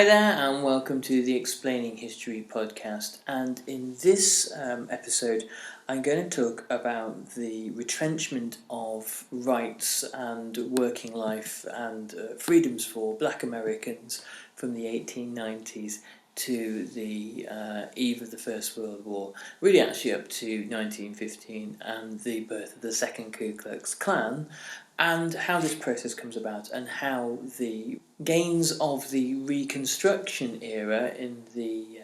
Hi there, and welcome to the Explaining History podcast. And in this episode, I'm going to talk about the retrenchment of rights and working life and freedoms for Black Americans from the 1890s to the eve of the First World War, really actually up to 1915 and the birth of the Second Ku Klux Klan, and how this process comes about and how the gains of the Reconstruction era in the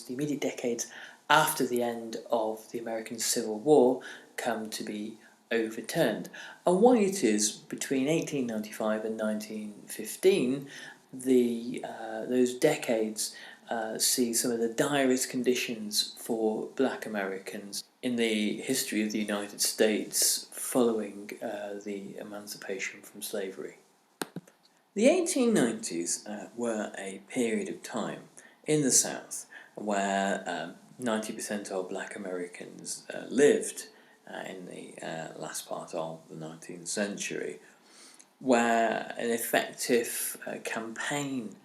immediate decades after the end of the American Civil War come to be overturned, and why it is between 1895 and 1915 those decades see some of the direst conditions for Black Americans in the history of the United States following the emancipation from slavery. The 1890s were a period of time in the South where 90% of Black Americans lived in the last part of the 19th century, where an effective campaign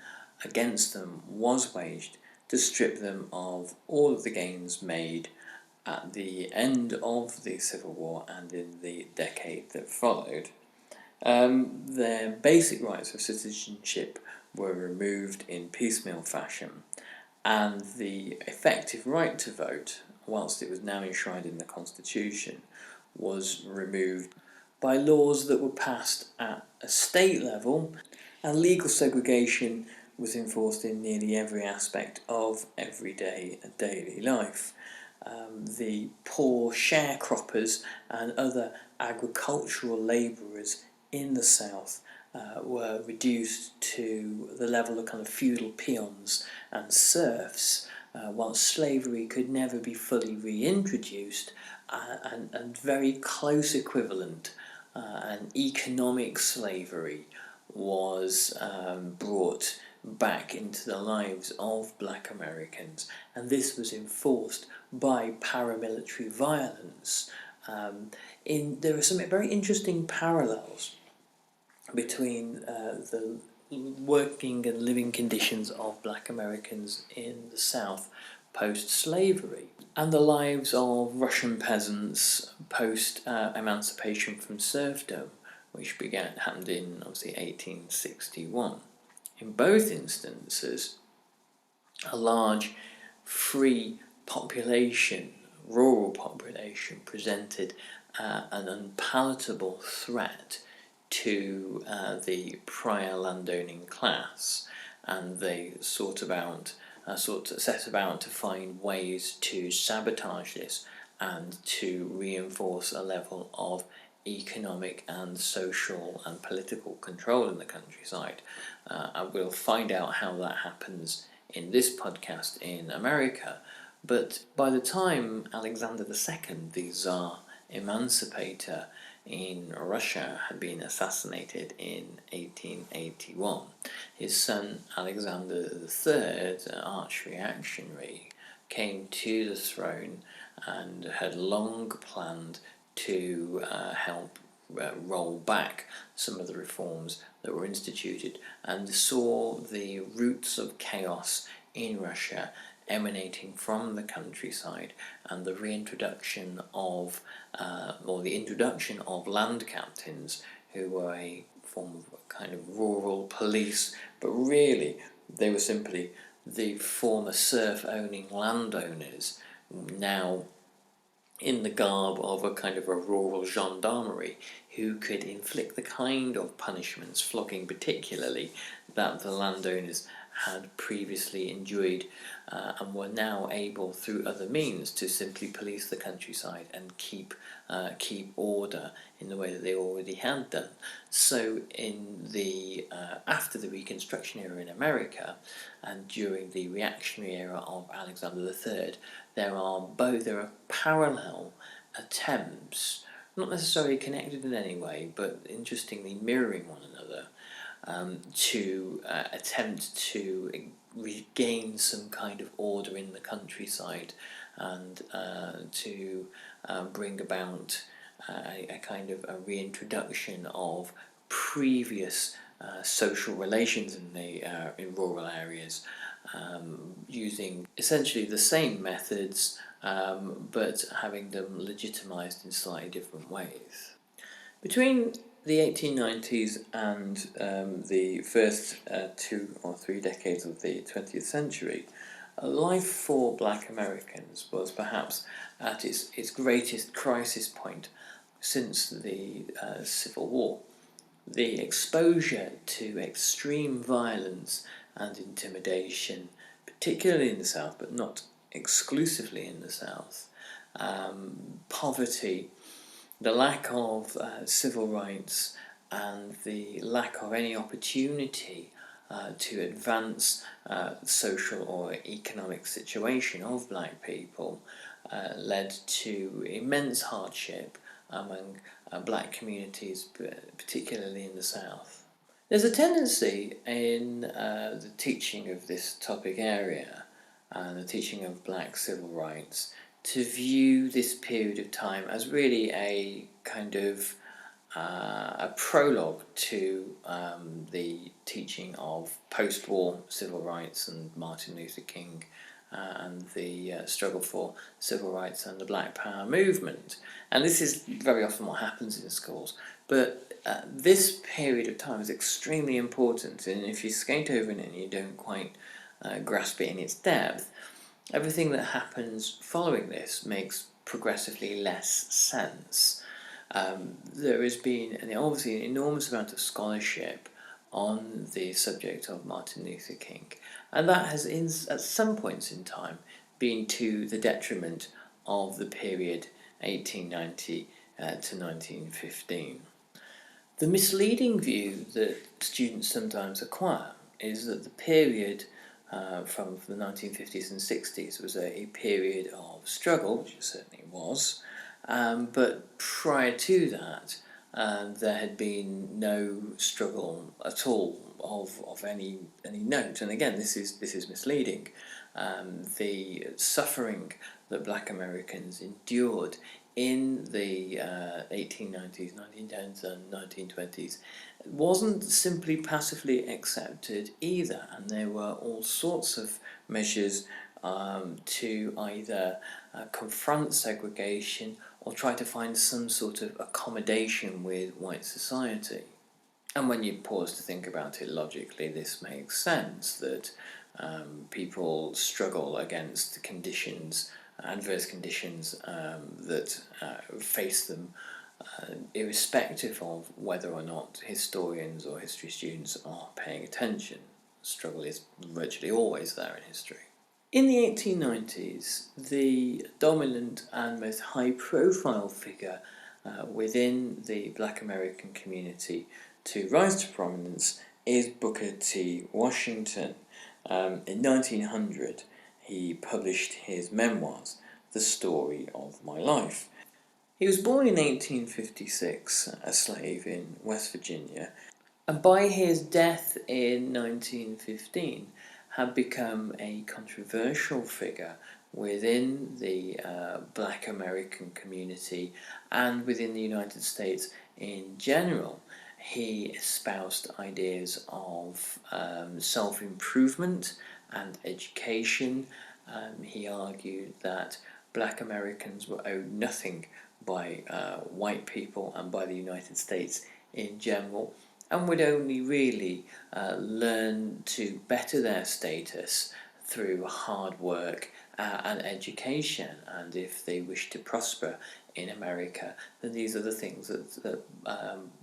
against them was waged to strip them of all of the gains made at the end of the Civil War and in the decade that followed. Their basic rights of citizenship were removed in piecemeal fashion, and the effective right to vote, whilst it was now enshrined in the Constitution, was removed by laws that were passed at a state level, and legal segregation was enforced in nearly every aspect of everyday daily life. The poor sharecroppers and other agricultural labourers in the South were reduced to the level of kind of feudal peons and serfs, whilst slavery could never be fully reintroduced, and very close equivalent, and economic slavery was brought back into the lives of Black Americans, and this was enforced by paramilitary violence. There are some very interesting parallels between the working and living conditions of Black Americans in the South post-slavery and the lives of Russian peasants post-emancipation from serfdom, which happened in obviously 1861. In both instances, a large free population, rural population, presented an unpalatable threat to the prior landowning class, and they set about to find ways to sabotage this and to reinforce a level of economic and social and political control in the countryside. And we'll find out how that happens in this podcast in America. But by the time Alexander II, the Tsar Emancipator in Russia, had been assassinated in 1881, his son Alexander III, an arch-reactionary, came to the throne and had long planned to help roll back some of the reforms that were instituted, and saw the roots of chaos in Russia emanating from the countryside, and the reintroduction of the introduction of land captains, who were a form of kind of rural police, but really they were simply the former serf-owning landowners, now in the garb of a kind of a rural gendarmerie, who could inflict the kind of punishments, flogging particularly, that the landowners had previously enjoyed, and were now able through other means to simply police the countryside and keep order in the way that they already had done. So in the after the Reconstruction era in America and during the reactionary era of Alexander III, there are parallel attempts, not necessarily connected in any way, but interestingly mirroring one another, to attempt to regain some kind of order in the countryside, and to bring about a kind of a reintroduction of previous social relations in rural areas, using essentially the same methods, but having them legitimised in slightly different ways. Between the 1890s and the first 2 or 3 decades of the 20th century, life for Black Americans was perhaps at its greatest crisis point since the Civil War. The exposure to extreme violence and intimidation, particularly in the South, but not exclusively in the South, poverty, the lack of civil rights, and the lack of any opportunity to advance social or economic situation of black people led to immense hardship among black communities, particularly in the South. There's a tendency in the teaching of this topic area and the teaching of black civil rights to view this period of time as really a kind of a prologue to the teaching of post-war civil rights and Martin Luther King and the struggle for civil rights and the Black Power movement. And this is very often what happens in schools. But this period of time is extremely important, and if you skate over it and you don't quite grasp it in its depth, everything that happens following this makes progressively less sense. There has been obviously an enormous amount of scholarship on the subject of Martin Luther King, and that has at some points in time been to the detriment of the period 1890 to 1915. The misleading view that students sometimes acquire is that the period from the 1950s and 60s was a period of struggle, which it certainly was, but prior to that there had been no struggle at all of any note. And again, this is misleading. The suffering that black Americans endured in the 1890s, 1910s and 1920s wasn't simply passively accepted either, and there were all sorts of measures to either confront segregation or try to find some sort of accommodation with white society. And when you pause to think about it logically, this makes sense that people struggle against conditions, adverse conditions that face them, irrespective of whether or not historians or history students are paying attention. Struggle is virtually always there in history. In the 1890s, the dominant and most high-profile figure within the black American community to rise to prominence is Booker T. Washington. In 1900, he published his memoirs, The Story of My Life. He was born in 1856, a slave in West Virginia, and by his death in 1915 had become a controversial figure within the black American community and within the United States in general. He espoused ideas of self-improvement and education. He argued that black Americans were owed nothing by white people and by the United States in general, and would only really learn to better their status through hard work and education. And if they wish to prosper in America, then these are the things that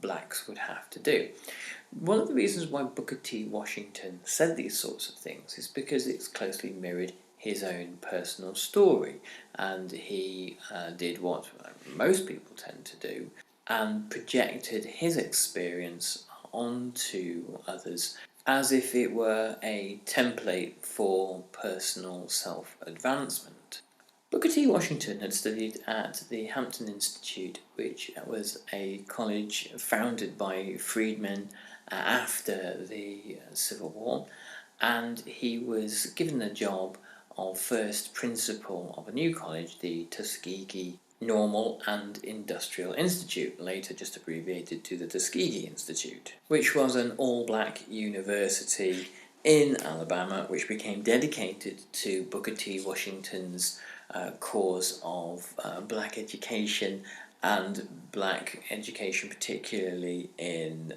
blacks would have to do. One of the reasons why Booker T. Washington said these sorts of things is because it's closely mirrored his own personal story, and he did what most people tend to do and projected his experience onto others as if it were a template for personal self-advancement. Booker T. Washington had studied at the Hampton Institute, which was a college founded by freedmen after the Civil War, and he was given the job of first principal of a new college, the Tuskegee Normal and Industrial Institute, later just abbreviated to the Tuskegee Institute, which was an all-black university in Alabama, which became dedicated to Booker T. Washington's cause of black education, and black education particularly in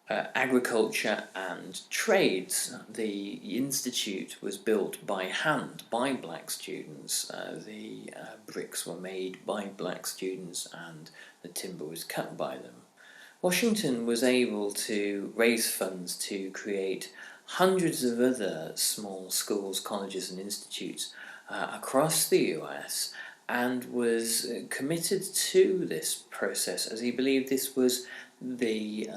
agriculture and trades. The institute was built by hand by black students. The bricks were made by black students and the timber was cut by them. Washington was able to raise funds to create hundreds of other small schools, colleges and institutes across the US, and was committed to this process as he believed this was the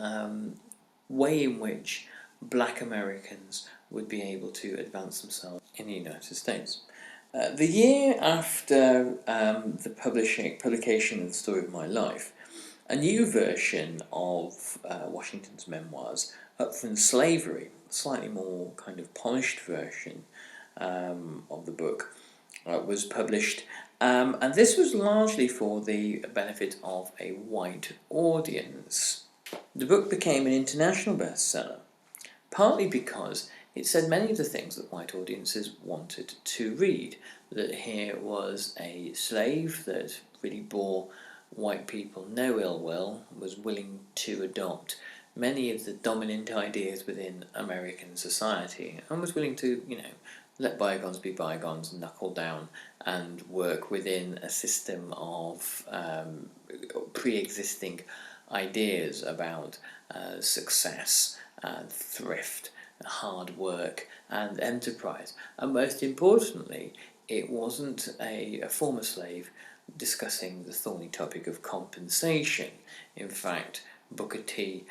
way in which black Americans would be able to advance themselves in the United States. The year after the publication of The Story of My Life, a new version of Washington's memoirs, Up from Slavery, a slightly more kind of polished version of the book, was published, and this was largely for the benefit of a white audience. The book became an international bestseller, partly because it said many of the things that white audiences wanted to read. That here was a slave that really bore white people no ill will, was willing to adopt many of the dominant ideas within American society, and was willing to, let bygones be bygones, knuckle down and work within a system of pre-existing ideas about success and thrift, hard work and enterprise. And most importantly, it wasn't a former slave discussing the thorny topic of compensation. In fact, Booker T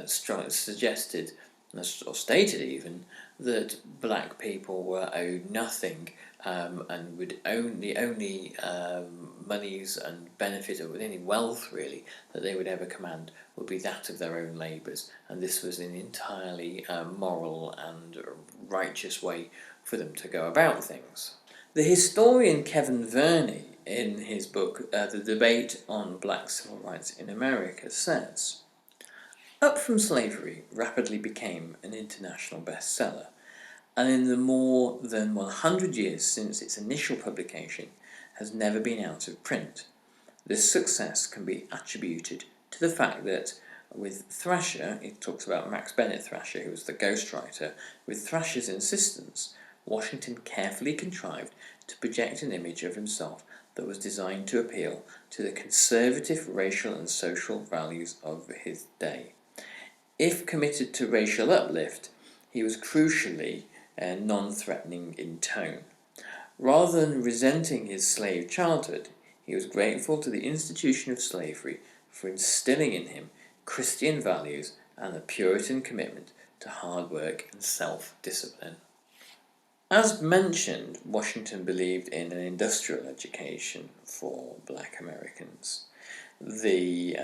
suggested, or stated even, that black people were owed nothing, and would own the only monies and benefit of any wealth really that they would ever command would be that of their own labours, and this was an entirely moral and righteous way for them to go about things. The historian Kevin Verney, in his book The Debate on Black Civil Rights in America, says, Up from Slavery rapidly became an international bestseller, and in the more than 100 years since its initial publication has never been out of print. This success can be attributed to the fact that with Thrasher, he talks about Max Bennett Thrasher, who was the ghostwriter, with Thrasher's insistence, Washington carefully contrived to project an image of himself that was designed to appeal to the conservative racial and social values of his day. If committed to racial uplift, he was crucially non-threatening in tone. Rather than resenting his slave childhood, he was grateful to the institution of slavery for instilling in him Christian values and a Puritan commitment to hard work and self-discipline. As mentioned, Washington believed in an industrial education for black Americans. The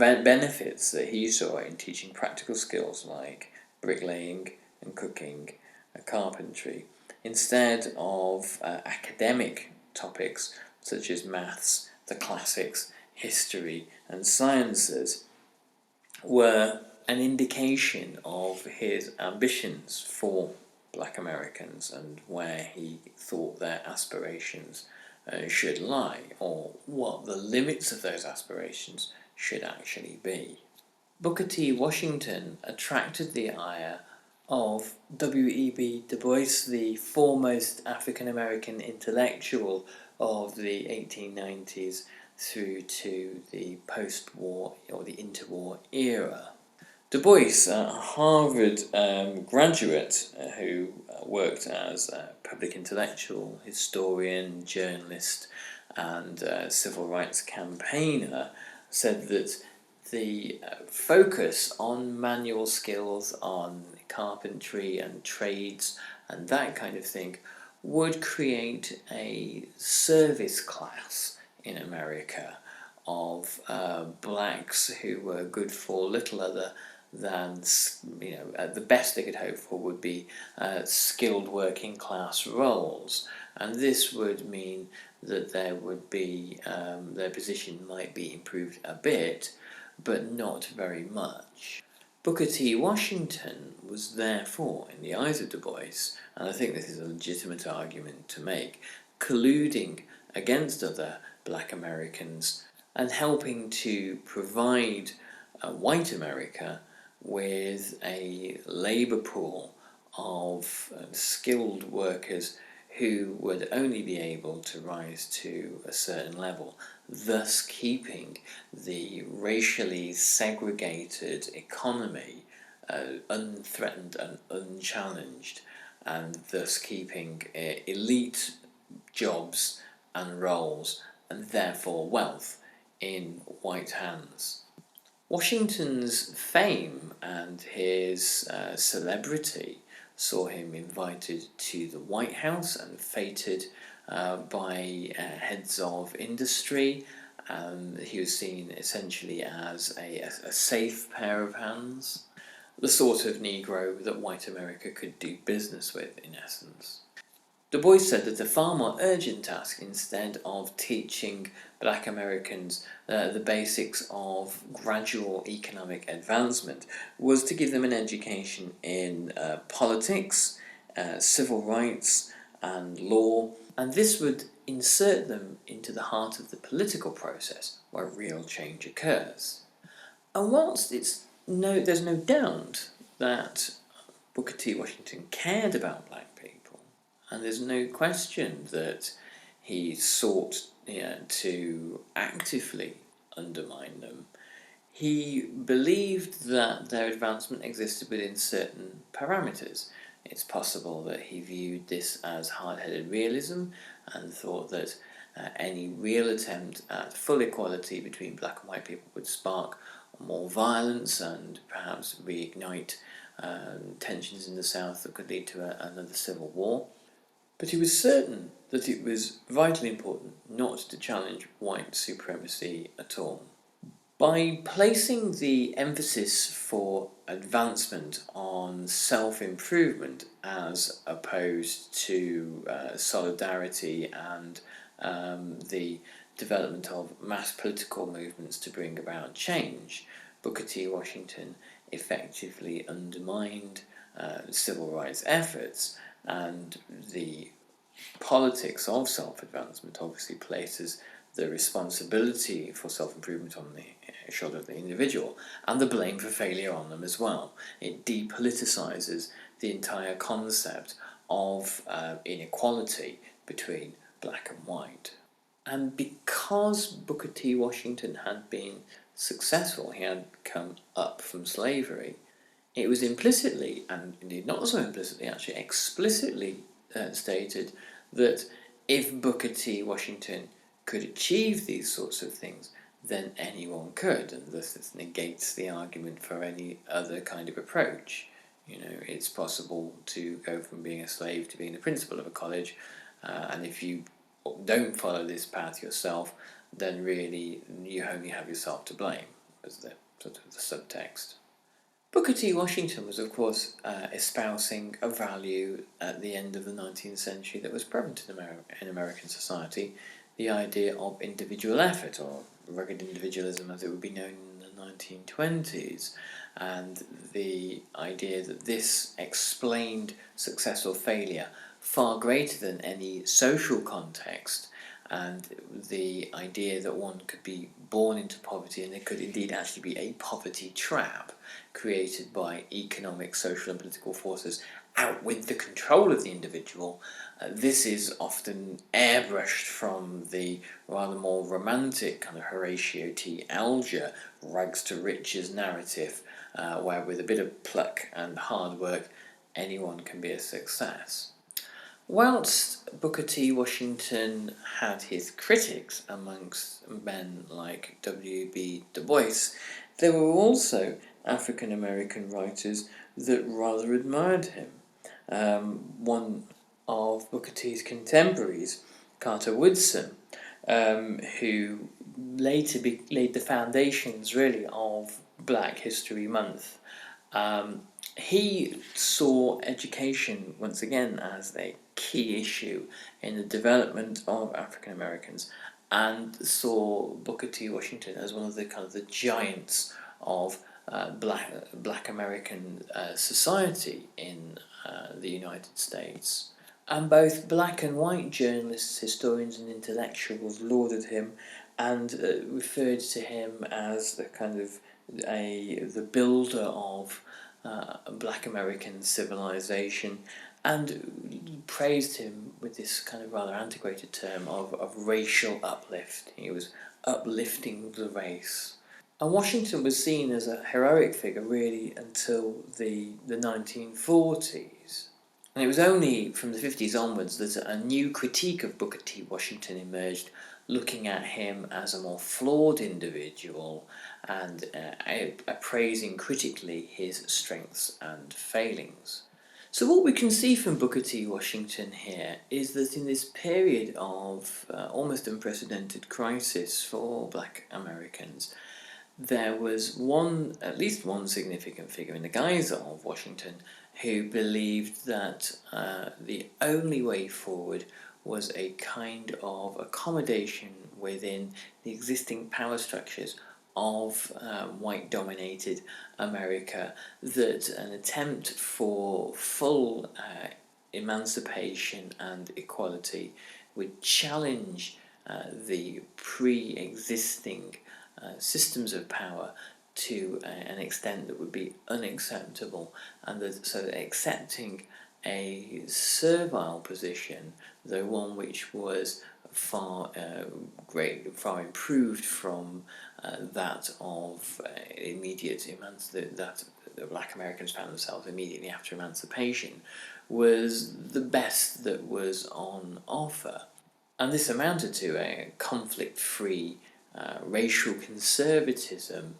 benefits that he saw in teaching practical skills like bricklaying and cooking and carpentry, instead of academic topics such as maths, the classics, history and sciences, were an indication of his ambitions for black Americans and where he thought their aspirations should lie, or what the limits of those aspirations should actually be. Booker T. Washington attracted the ire of W.E.B. Du Bois, the foremost African-American intellectual of the 1890s through to the post-war or the interwar era. Du Bois, a Harvard graduate who worked as a public intellectual, historian, journalist and civil rights campaigner, said that the focus on manual skills, on carpentry and trades and that kind of thing would create a service class in America of blacks who were good for little other than, the best they could hope for would be skilled working class roles. And this would mean that there would be their position might be improved a bit, but not very much. Booker T. Washington was therefore, in the eyes of Dubois, and I think this is a legitimate argument to make, colluding against other black Americans and helping to provide white America with a labour pool of skilled workers who would only be able to rise to a certain level, thus keeping the racially segregated economy unthreatened and unchallenged, and thus keeping elite jobs and roles and therefore wealth in white hands. Washington's fame and his celebrity saw him invited to the White House and feted by heads of industry. He was seen essentially as a safe pair of hands, the sort of Negro that white America could do business with, in essence. Du Bois said that the far more urgent task, instead of teaching black Americans the basics of gradual economic advancement, was to give them an education in politics, civil rights, and law, and this would insert them into the heart of the political process where real change occurs. And whilst there's no doubt that Booker T. Washington cared about black people, and there's no question that he sought to actively undermine them, he believed that their advancement existed within certain parameters. It's possible that he viewed this as hard-headed realism and thought that any real attempt at full equality between black and white people would spark more violence and perhaps reignite tensions in the South that could lead to another civil war. But he was certain that it was vitally important not to challenge white supremacy at all. By placing the emphasis for advancement on self-improvement as opposed to solidarity and the development of mass political movements to bring about change, Booker T. Washington effectively undermined civil rights efforts, and the politics of self-advancement obviously places the responsibility for self-improvement on the shoulder of the individual, and the blame for failure on them as well. It depoliticizes the entire concept of inequality between black and white. And because Booker T. Washington had been successful, he had come up from slavery, it was implicitly, and indeed not so implicitly, actually explicitly stated that if Booker T. Washington could achieve these sorts of things, then anyone could, and thus this negates the argument for any other kind of approach. It's possible to go from being a slave to being the principal of a college, and if you don't follow this path yourself, then really you only have yourself to blame, as the sort of the subtext. Booker T. Washington was, of course, espousing a value at the end of the 19th century that was prevalent in American society, the idea of individual effort, or rugged individualism as it would be known in the 1920s, and the idea that this explained success or failure far greater than any social context, and the idea that one could be born into poverty and there could indeed actually be a poverty trap created by economic, social and political forces out with the control of the individual. This is often airbrushed from the rather more romantic kind of Horatio T. Alger rags to riches narrative, where with a bit of pluck and hard work anyone can be a success. Whilst Booker T. Washington had his critics amongst men like W.B. Du Bois, there were also African American writers that rather admired him. One of Booker T's contemporaries, Carter Woodson, who later laid the foundations really of Black History Month, he saw education once again as a key issue in the development of African Americans, and saw Booker T. Washington as one of the kind of the giants of Black American society in the United States. And both black and white journalists, historians, and intellectuals lauded him and referred to him as the kind of the builder of Black American civilization, and praised him with this kind of rather antiquated term of racial uplift. He was uplifting the race. And Washington was seen as a heroic figure really until the 1940s. And it was only from the 50s onwards that a new critique of Booker T. Washington emerged, looking at him as a more flawed individual and appraising critically his strengths and failings. So what we can see from Booker T. Washington here is that in this period of almost unprecedented crisis for Black Americans, there was at least one significant figure in the guise of Washington who believed that the only way forward was a kind of accommodation within the existing power structures of white-dominated America, that an attempt for full emancipation and equality would challenge the pre-existing systems of power to an extent that would be unacceptable, and that accepting a servile position, though one which was far improved from that of that the Black Americans found themselves immediately after emancipation, was the best that was on offer. And this amounted to a conflict-free racial conservatism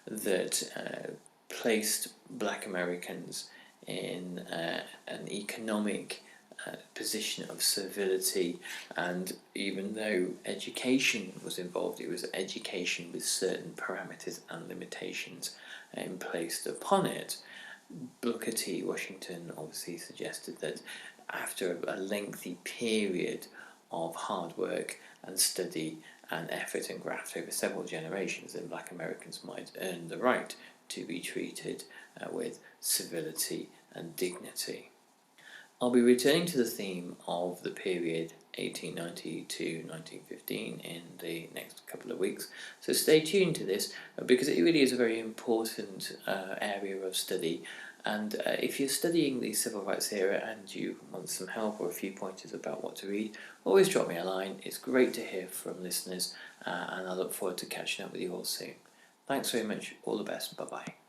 that placed Black Americans in an economic position of servility, and even though education was involved, it was education with certain parameters and limitations placed upon it. Booker T. Washington obviously suggested that after a lengthy period of hard work and study and effort and graft over several generations, then Black Americans might earn the right to be treated with civility and dignity. I'll be returning to the theme of the period 1890 to 1915 in the next couple of weeks, so stay tuned to this because it really is a very important area of study. And if you're studying the civil rights era and you want some help or a few pointers about what to read, always drop me a line. It's great to hear from listeners, and I look forward to catching up with you all soon. Thanks very much. All the best. Bye-bye.